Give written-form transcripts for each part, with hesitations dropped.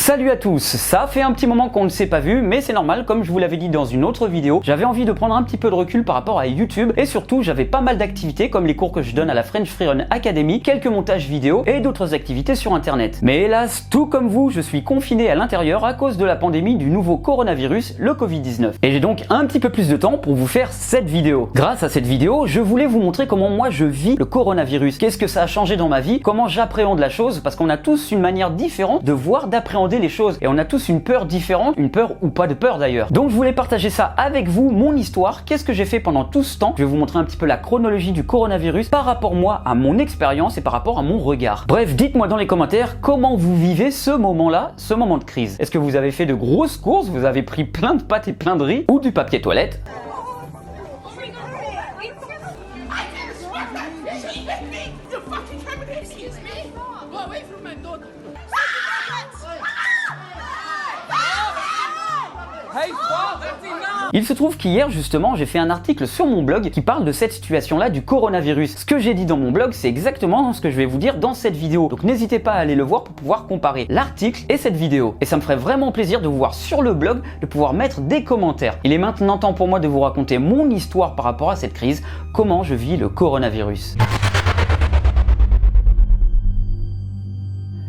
Salut à tous, ça fait un petit moment qu'on ne s'est pas vu, mais c'est normal, comme je vous l'avais dit dans une autre vidéo, j'avais envie de prendre un petit peu de recul par rapport à YouTube, et surtout j'avais pas mal d'activités comme les cours que je donne à la French Freerun Academy, quelques montages vidéo et d'autres activités sur internet. Mais hélas, tout comme vous, je suis confiné à l'intérieur à cause de la pandémie du nouveau coronavirus, le Covid-19. Et j'ai donc un petit peu plus de temps pour vous faire cette vidéo. Grâce à cette vidéo, je voulais vous montrer comment moi je vis le coronavirus, qu'est-ce que ça a changé dans ma vie, comment j'appréhende la chose, parce qu'on a tous une manière différente de voir, d'appréhender les choses, et on a tous une peur différente, une peur ou pas de peur d'ailleurs. Donc je voulais partager ça avec vous, mon histoire, qu'est-ce que j'ai fait pendant tout ce temps. Je vais vous montrer un petit peu la chronologie du coronavirus par rapport moi à mon expérience et par rapport à mon regard. Bref, dites-moi dans les commentaires comment vous vivez ce moment-là, ce moment de crise. Est-ce que vous avez fait de grosses courses, vous avez pris plein de pâtes et plein de riz ou du papier toilette? Il se trouve qu'hier justement j'ai fait un article sur mon blog qui parle de cette situation-là du coronavirus. Ce que j'ai dit dans mon blog, c'est exactement ce que je vais vous dire dans cette vidéo. Donc n'hésitez pas à aller le voir pour pouvoir comparer l'article et cette vidéo. Et ça me ferait vraiment plaisir de vous voir sur le blog, de pouvoir mettre des commentaires. Il est maintenant temps pour moi de vous raconter mon histoire par rapport à cette crise, comment je vis le coronavirus.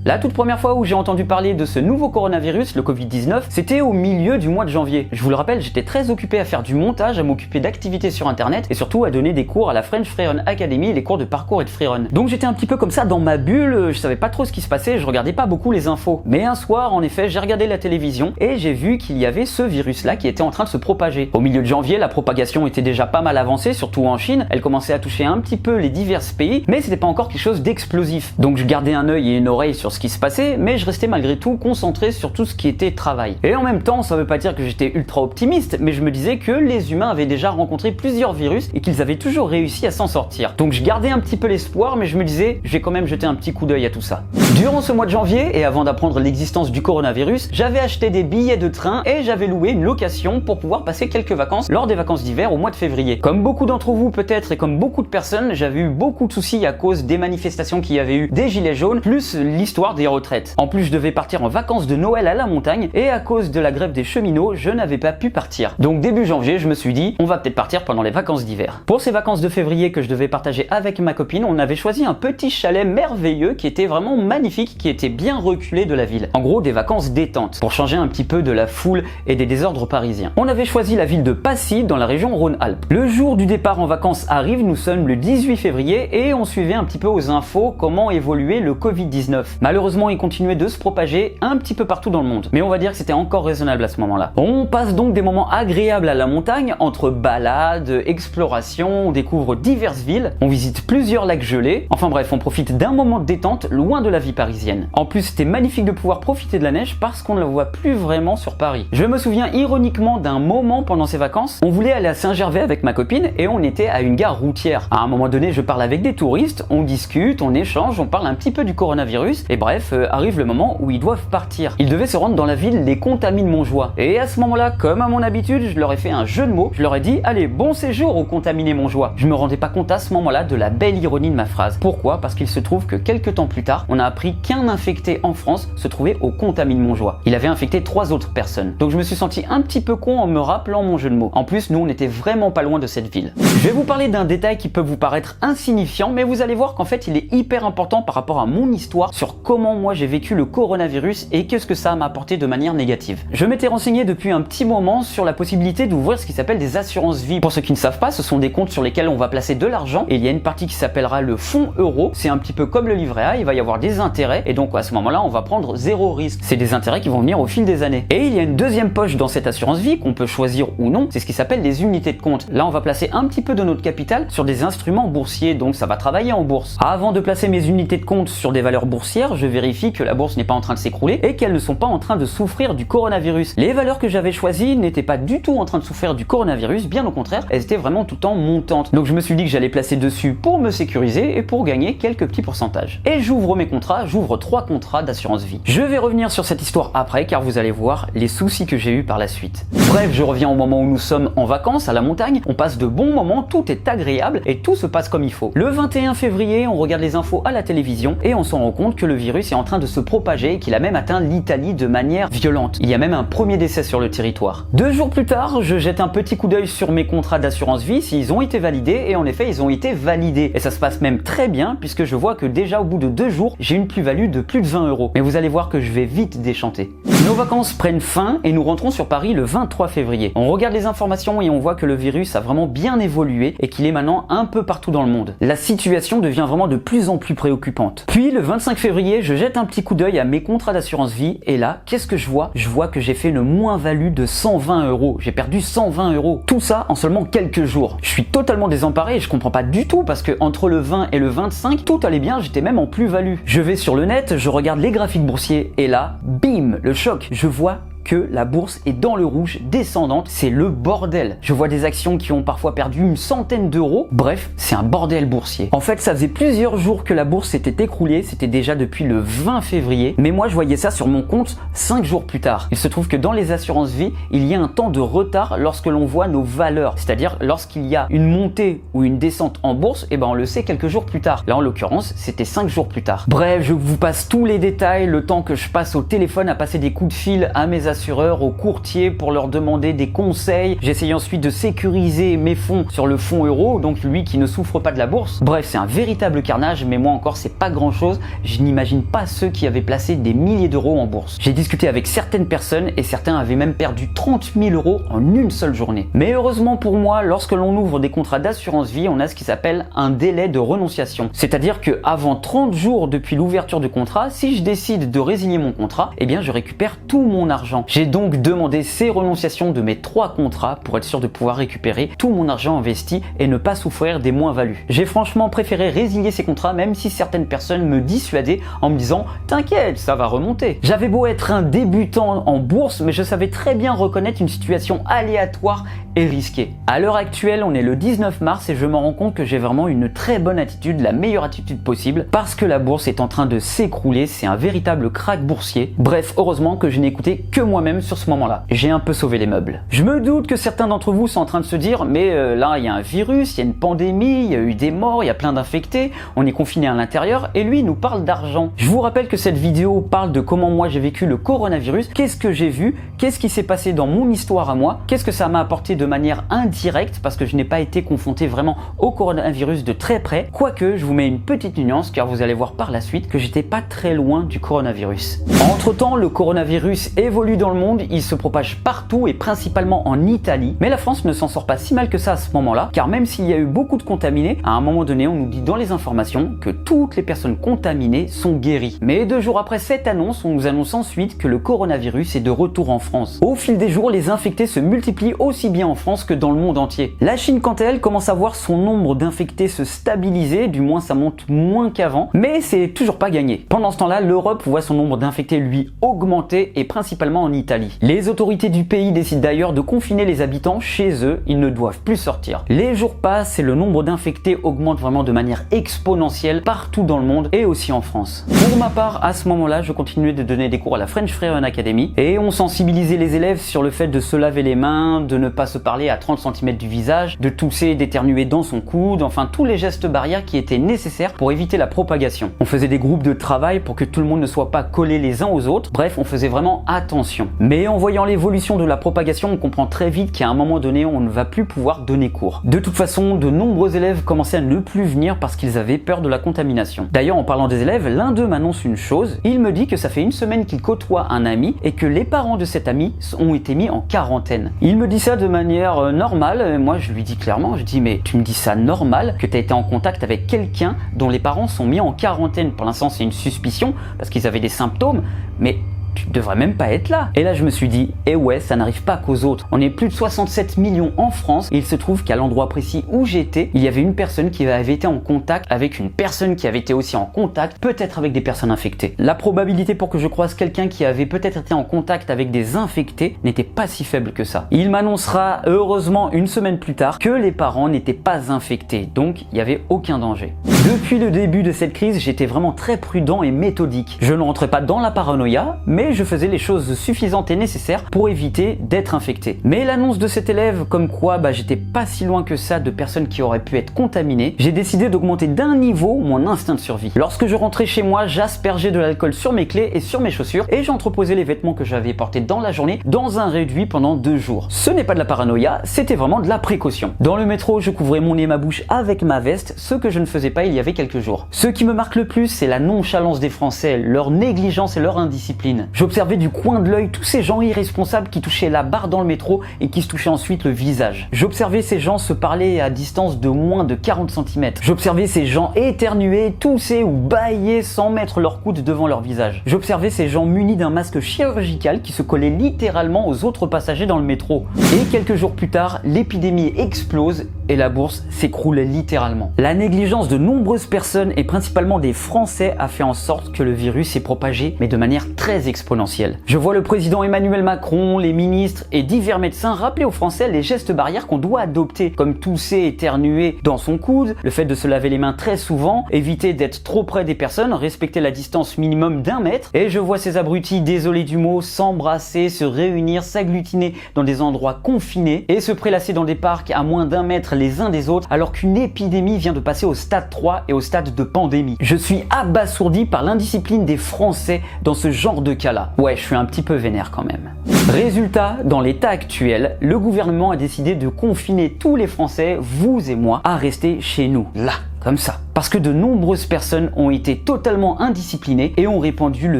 La toute première fois où j'ai entendu parler de ce nouveau coronavirus, le Covid-19, c'était au milieu du mois de janvier. Je vous le rappelle, j'étais très occupé à faire du montage, à m'occuper d'activités sur internet et surtout à donner des cours à la French Freerun Academy, les cours de parcours et de freerun. Donc j'étais un petit peu comme ça dans ma bulle, je savais pas trop ce qui se passait, je regardais pas beaucoup les infos. Mais un soir, en effet, j'ai regardé la télévision et j'ai vu qu'il y avait ce virus-là qui était en train de se propager. Au milieu de janvier, la propagation était déjà pas mal avancée, surtout en Chine. Elle commençait à toucher un petit peu les divers pays, mais c'était pas encore quelque chose d'explosif. Donc je gardais un œil et une oreille sur ce qui se passait, mais je restais malgré tout concentré sur tout ce qui était travail. Et en même temps, ça veut pas dire que j'étais ultra optimiste, mais je me disais que les humains avaient déjà rencontré plusieurs virus et qu'ils avaient toujours réussi à s'en sortir. Donc je gardais un petit peu l'espoir, mais je me disais, je vais quand même jeter un petit coup d'œil à tout ça. Durant ce mois de janvier, et avant d'apprendre l'existence du coronavirus, j'avais acheté des billets de train et j'avais loué une location pour pouvoir passer quelques vacances lors des vacances d'hiver au mois de février. Comme beaucoup d'entre vous peut-être et comme beaucoup de personnes, j'avais eu beaucoup de soucis à cause des manifestations qu'il y avait eu, des gilets jaunes, plus l'histoire des retraites. En plus, je devais partir en vacances de Noël à la montagne et à cause de la grève des cheminots, je n'avais pas pu partir. Donc début janvier, je me suis dit, on va peut-être partir pendant les vacances d'hiver. Pour ces vacances de février que je devais partager avec ma copine, on avait choisi un petit chalet merveilleux qui était vraiment magnifique, qui était bien reculé de la ville. En gros, des vacances détentes, pour changer un petit peu de la foule et des désordres parisiens. On avait choisi la ville de Passy, dans la région Rhône-Alpes. Le jour du départ en vacances arrive, nous sommes le 18 février et on suivait un petit peu aux infos comment évoluait le Covid-19. Malheureusement, il continuait de se propager un petit peu partout dans le monde. Mais on va dire que c'était encore raisonnable à ce moment-là. On passe donc des moments agréables à la montagne, entre balades, explorations, on découvre diverses villes, on visite plusieurs lacs gelés. Enfin bref, on profite d'un moment de détente loin de la vie parisienne. En plus, c'était magnifique de pouvoir profiter de la neige parce qu'on ne la voit plus vraiment sur Paris. Je me souviens ironiquement d'un moment pendant ces vacances, on voulait aller à Saint-Gervais avec ma copine et on était à une gare routière. À un moment donné, je parle avec des touristes, on discute, on échange, on parle un petit peu du coronavirus et bref, arrive le moment où ils doivent partir. Ils devaient se rendre dans la ville Les Contamines-Montjoie. Et à ce moment-là, comme à mon habitude, je leur ai fait un jeu de mots. Je leur ai dit, allez, bon séjour aux Contaminés-Montjoie. Je me rendais pas compte à ce moment-là de la belle ironie de ma phrase. Pourquoi? Parce qu'il se trouve que quelques temps plus tard, on a appris qu'un infecté en France se trouvait aux Contamines-Montjoie. Il avait infecté 3 autres personnes. Donc je me suis senti un petit peu con en me rappelant mon jeu de mots. En plus, nous, on était vraiment pas loin de cette ville. Je vais vous parler d'un détail qui peut vous paraître insignifiant, mais vous allez voir qu'en fait, il est hyper important par rapport à mon histoire sur comment moi j'ai vécu le coronavirus et qu'est-ce que ça m'a apporté de manière négative. Je m'étais renseigné depuis un petit moment sur la possibilité d'ouvrir ce qui s'appelle des assurances vie. Pour ceux qui ne savent pas, ce sont des comptes sur lesquels on va placer de l'argent et il y a une partie qui s'appellera le fonds euro. C'est un petit peu comme le livret A, il va y avoir des intérêts et donc à ce moment-là, on va prendre 0 risque. C'est des intérêts qui vont venir au fil des années. Et il y a une deuxième poche dans cette assurance vie qu'on peut choisir ou non, c'est ce qui s'appelle les unités de compte. Là, on va placer un petit peu de notre capital sur des instruments boursiers, donc ça va travailler en bourse. Avant de placer mes unités de compte sur des valeurs boursières, je vérifie que la bourse n'est pas en train de s'écrouler et qu'elles ne sont pas en train de souffrir du coronavirus. Les valeurs que j'avais choisies n'étaient pas du tout en train de souffrir du coronavirus, bien au contraire, elles étaient vraiment tout le temps montantes. Donc je me suis dit que j'allais placer dessus pour me sécuriser et pour gagner quelques petits pourcentages. Et j'ouvre mes contrats, j'ouvre 3 contrats d'assurance vie. Je vais revenir sur cette histoire après car vous allez voir les soucis que j'ai eu par la suite. Bref, je reviens au moment où nous sommes en vacances à la montagne, on passe de bons moments, tout est agréable et tout se passe comme il faut. Le 21 février, on regarde les infos à la télévision et on s'en rend compte que le virus coronavirus est en train de se propager et qu'il a même atteint l'Italie de manière violente. Il y a même un premier décès sur le territoire. 2 jours plus tard, je jette un petit coup d'œil sur mes contrats d'assurance vie s'ils ont été validés, et en effet ils ont été validés. Et ça se passe même très bien puisque je vois que déjà au bout de 2 jours, j'ai une plus-value de plus de 20 €. Mais vous allez voir que je vais vite déchanter. Nos vacances prennent fin et nous rentrons sur Paris le 23 février. On regarde les informations et on voit que le virus a vraiment bien évolué et qu'il est maintenant un peu partout dans le monde. La situation devient vraiment de plus en plus préoccupante. Puis le 25 février, je jette un petit coup d'œil à mes contrats d'assurance vie et là, qu'est-ce que je vois? Je vois que j'ai fait une moins-value de 120 €. J'ai perdu 120 €. Tout ça en seulement quelques jours. Je suis totalement désemparé et je comprends pas du tout parce que entre le 20 et le 25, tout allait bien, j'étais même en plus-value. Je vais sur le net, je regarde les graphiques boursiers et là, bim, le choc. Je vois que la bourse est dans le rouge, descendante, c'est le bordel. Je vois des actions qui ont parfois perdu une centaine d'euros. Bref, c'est un bordel boursier. En fait, ça faisait plusieurs jours que la bourse s'était écroulée, c'était déjà depuis le 20 février, mais moi je voyais ça sur mon compte 5 jours plus tard. Il se trouve que dans les assurances vie, il y a un temps de retard lorsque l'on voit nos valeurs, c'est-à-dire lorsqu'il y a une montée ou une descente en bourse, et ben on le sait quelques jours plus tard. Là en l'occurrence, c'était 5 jours plus tard. Bref, je vous passe tous les détails, le temps que je passe au téléphone à passer des coups de fil à mes assureurs, aux courtiers pour leur demander des conseils. J'essaye ensuite de sécuriser mes fonds sur le fonds euro, donc lui qui ne souffre pas de la bourse. Bref, c'est un véritable carnage, mais moi encore c'est pas grand chose. Je n'imagine pas ceux qui avaient placé des milliers d'euros en bourse. J'ai discuté avec certaines personnes et certains avaient même perdu 30 000 € en une seule journée. Mais heureusement pour moi, lorsque l'on ouvre des contrats d'assurance vie, on a ce qui s'appelle un délai de renonciation. C'est-à-dire que avant 30 jours depuis l'ouverture du contrat, si je décide de résilier mon contrat, eh bien je récupère tout mon argent. J'ai donc demander ces renonciations de mes 3 contrats pour être sûr de pouvoir récupérer tout mon argent investi et ne pas souffrir des moins-values. J'ai franchement préféré résilier ces contrats même si certaines personnes me dissuadaient en me disant « T'inquiète, ça va remonter ». J'avais beau être un débutant en bourse, mais je savais très bien reconnaître une situation aléatoire et risquée. À l'heure actuelle, on est le 19 mars et je me rends compte que j'ai vraiment une très bonne attitude, la meilleure attitude possible, parce que la bourse est en train de s'écrouler, c'est un véritable krach boursier. Bref, heureusement que je n'ai écouté que moi-même sur ce moment-là. J'ai un peu sauvé les meubles. Je me doute que certains d'entre vous sont en train de se dire mais là il y a un virus, il y a une pandémie, il y a eu des morts, il y a plein d'infectés, on est confiné à l'intérieur et lui il nous parle d'argent. Je vous rappelle que cette vidéo parle de comment moi j'ai vécu le coronavirus, qu'est-ce que j'ai vu, qu'est-ce qui s'est passé dans mon histoire à moi, qu'est-ce que ça m'a apporté de manière indirecte parce que je n'ai pas été confronté vraiment au coronavirus de très près, quoique je vous mets une petite nuance car vous allez voir par la suite que j'étais pas très loin du coronavirus. Entre temps, le coronavirus évolue dans le monde, il se propage partout et principalement en Italie, mais la France ne s'en sort pas si mal que ça à ce moment-là, car même s'il y a eu beaucoup de contaminés, à un moment donné on nous dit dans les informations que toutes les personnes contaminées sont guéries. Mais 2 jours après cette annonce, on nous annonce ensuite que le coronavirus est de retour en France. Au fil des jours, les infectés se multiplient aussi bien en France que dans le monde entier. La Chine, quant à elle, commence à voir son nombre d'infectés se stabiliser, du moins ça monte moins qu'avant, mais c'est toujours pas gagné. Pendant ce temps-là, l'Europe voit son nombre d'infectés lui augmenter et principalement en Italie. Les autorités du pays décident d'ailleurs de confiner les habitants chez eux, ils ne doivent plus sortir. Les jours passent et le nombre d'infectés augmente vraiment de manière exponentielle partout dans le monde et aussi en France. Pour ma part, à ce moment-là, je continuais de donner des cours à la French Freeron Academy et on sensibilisait les élèves sur le fait de se laver les mains, de ne pas se parler à 30 cm du visage, de tousser et d'éternuer dans son coude, enfin tous les gestes barrières qui étaient nécessaires pour éviter la propagation. On faisait des groupes de travail pour que tout le monde ne soit pas collé les uns aux autres, bref, on faisait vraiment attention. Mais en voyant l'évolution de la propagation, on comprend très vite qu'à un moment donné, on ne va plus pouvoir donner cours. De toute façon, de nombreux élèves commençaient à ne plus venir parce qu'ils avaient peur de la contamination. D'ailleurs, en parlant des élèves, l'un d'eux m'annonce une chose, il me dit que ça fait 1 semaine qu'il côtoie un ami et que les parents de cet ami ont été mis en quarantaine. Il me dit ça de manière normale, moi je lui dis clairement, je dis mais tu me dis ça normal que tu as été en contact avec quelqu'un dont les parents sont mis en quarantaine. Pour l'instant c'est une suspicion parce qu'ils avaient des symptômes, mais tu devrais même pas être là. Et là je me suis dit, eh ouais, ça n'arrive pas qu'aux autres. On est plus de 67 millions en France et il se trouve qu'à l'endroit précis où j'étais, il y avait une personne qui avait été en contact avec une personne qui avait été aussi en contact, peut-être avec des personnes infectées. La probabilité pour que je croise quelqu'un qui avait peut-être été en contact avec des infectés n'était pas si faible que ça. Il m'annoncera heureusement 1 semaine plus tard que les parents n'étaient pas infectés, donc il n'y avait aucun danger. Depuis le début de cette crise, j'étais vraiment très prudent et méthodique. Je ne rentrais pas dans la paranoïa, mais mais je faisais les choses suffisantes et nécessaires pour éviter d'être infecté. Mais l'annonce de cet élève comme quoi j'étais pas si loin que ça de personnes qui auraient pu être contaminées, j'ai décidé d'augmenter d'un niveau mon instinct de survie. Lorsque je rentrais chez moi, j'aspergeais de l'alcool sur mes clés et sur mes chaussures et j'entreposais les vêtements que j'avais portés dans la journée dans un réduit pendant 2 jours. Ce n'est pas de la paranoïa, c'était vraiment de la précaution. Dans le métro, je couvrais mon nez et ma bouche avec ma veste, ce que je ne faisais pas il y avait quelques jours. Ce qui me marque le plus, c'est la nonchalance des Français, leur négligence et leur indiscipline. J'observais du coin de l'œil tous ces gens irresponsables qui touchaient la barre dans le métro et qui se touchaient ensuite le visage. J'observais ces gens se parler à distance de moins de 40 cm. J'observais ces gens éternuer, tousser ou bâiller sans mettre leur coude devant leur visage. J'observais ces gens munis d'un masque chirurgical qui se collait littéralement aux autres passagers dans le métro. Et quelques jours plus tard, l'épidémie explose et la bourse s'écroule littéralement. La négligence de nombreuses personnes et principalement des Français a fait en sorte que le virus s'est propagé mais de manière très exponentielle. Je vois le président Emmanuel Macron, les ministres et divers médecins rappeler aux Français les gestes barrières qu'on doit adopter, comme tousser, éternuer dans son coude, le fait de se laver les mains très souvent, éviter d'être trop près des personnes, respecter la distance minimum d'1 mètre, et je vois ces abrutis, désolé du mot, s'embrasser, se réunir, s'agglutiner dans des endroits confinés et se prélasser dans des parcs à moins d'1 mètre les uns des autres alors qu'une épidémie vient de passer au stade 3 et au stade de pandémie. Je suis abasourdi par l'indiscipline des Français dans ce genre de cas-là. Ouais, je suis un petit peu vénère quand même. Résultat, dans l'état actuel, le gouvernement a décidé de confiner tous les Français, vous et moi, à rester chez nous. Là, comme ça. Parce que de nombreuses personnes ont été totalement indisciplinées et ont répandu le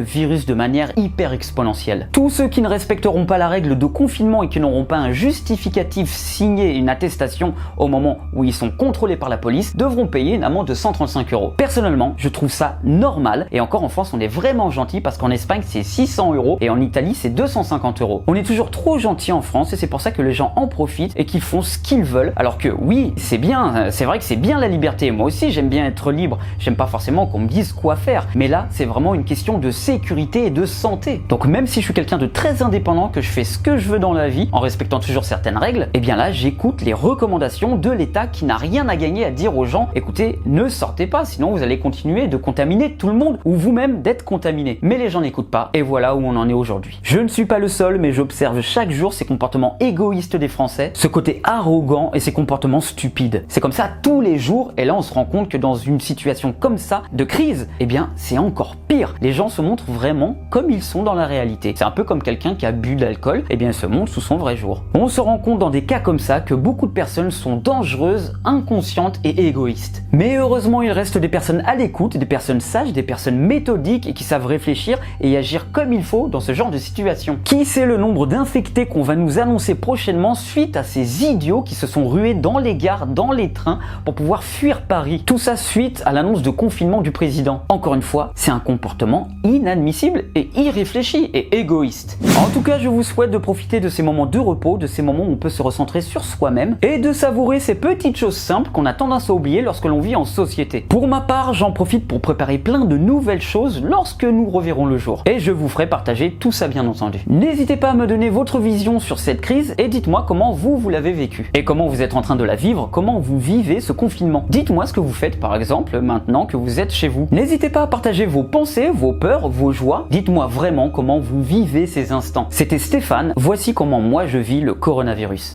virus de manière hyper exponentielle. Tous ceux qui ne respecteront pas la règle de confinement et qui n'auront pas un justificatif signé, une attestation au moment où ils sont contrôlés par la police, devront payer une amende de 135 €. Personnellement, je trouve ça normal et encore en France on est vraiment gentil parce qu'en Espagne c'est 600 € et en Italie c'est 250 €. On est toujours trop gentil en France et c'est pour ça que les gens en profitent et qu'ils font ce qu'ils veulent alors que oui, c'est bien, c'est vrai que c'est bien la liberté. Moi aussi j'aime bien être libre, j'aime pas forcément qu'on me dise quoi faire, mais là c'est vraiment une question de sécurité et de santé. Donc même si je suis quelqu'un de très indépendant, que je fais ce que je veux dans la vie en respectant toujours certaines règles, et bien là j'écoute les recommandations de l'État qui n'a rien à gagner à dire aux gens écoutez, ne sortez pas sinon vous allez continuer de contaminer tout le monde ou vous-même d'être contaminé. Mais les gens n'écoutent pas et voilà où on en est aujourd'hui. Je ne suis pas le seul mais j'observe chaque jour ces comportements égoïstes des Français, ce côté arrogant et ces comportements stupides. C'est comme ça tous les jours et là on se rend compte que dans une situation comme ça, de crise, eh bien c'est encore pire. Les gens se montrent vraiment comme ils sont dans la réalité. C'est un peu comme quelqu'un qui a bu de l'alcool, eh bien il se montre sous son vrai jour. On se rend compte dans des cas comme ça que beaucoup de personnes sont dangereuses, inconscientes et égoïstes. Mais heureusement il reste des personnes à l'écoute, des personnes sages, des personnes méthodiques et qui savent réfléchir et agir comme il faut dans ce genre de situation. Qui sait le nombre d'infectés qu'on va nous annoncer prochainement suite à ces idiots qui se sont rués dans les gares, dans les trains pour pouvoir fuir Paris. Tout ça suite à l'annonce de confinement du président. Encore une fois, c'est un comportement inadmissible et irréfléchi et égoïste. En tout cas, je vous souhaite de profiter de ces moments de repos, de ces moments où on peut se recentrer sur soi-même et de savourer ces petites choses simples qu'on a tendance à oublier lorsque l'on vit en société. Pour ma part, j'en profite pour préparer plein de nouvelles choses lorsque nous reverrons le jour. Et je vous ferai partager tout ça bien entendu. N'hésitez pas à me donner votre vision sur cette crise et dites-moi comment vous l'avez vécue. Et comment vous êtes en train de la vivre, comment vous vivez ce confinement. Dites-moi ce que vous faites par exemple maintenant que vous êtes chez vous. N'hésitez pas à partager vos pensées, vos peurs, vos joies. Dites-moi vraiment comment vous vivez ces instants. C'était Stéphane, voici comment moi je vis le coronavirus.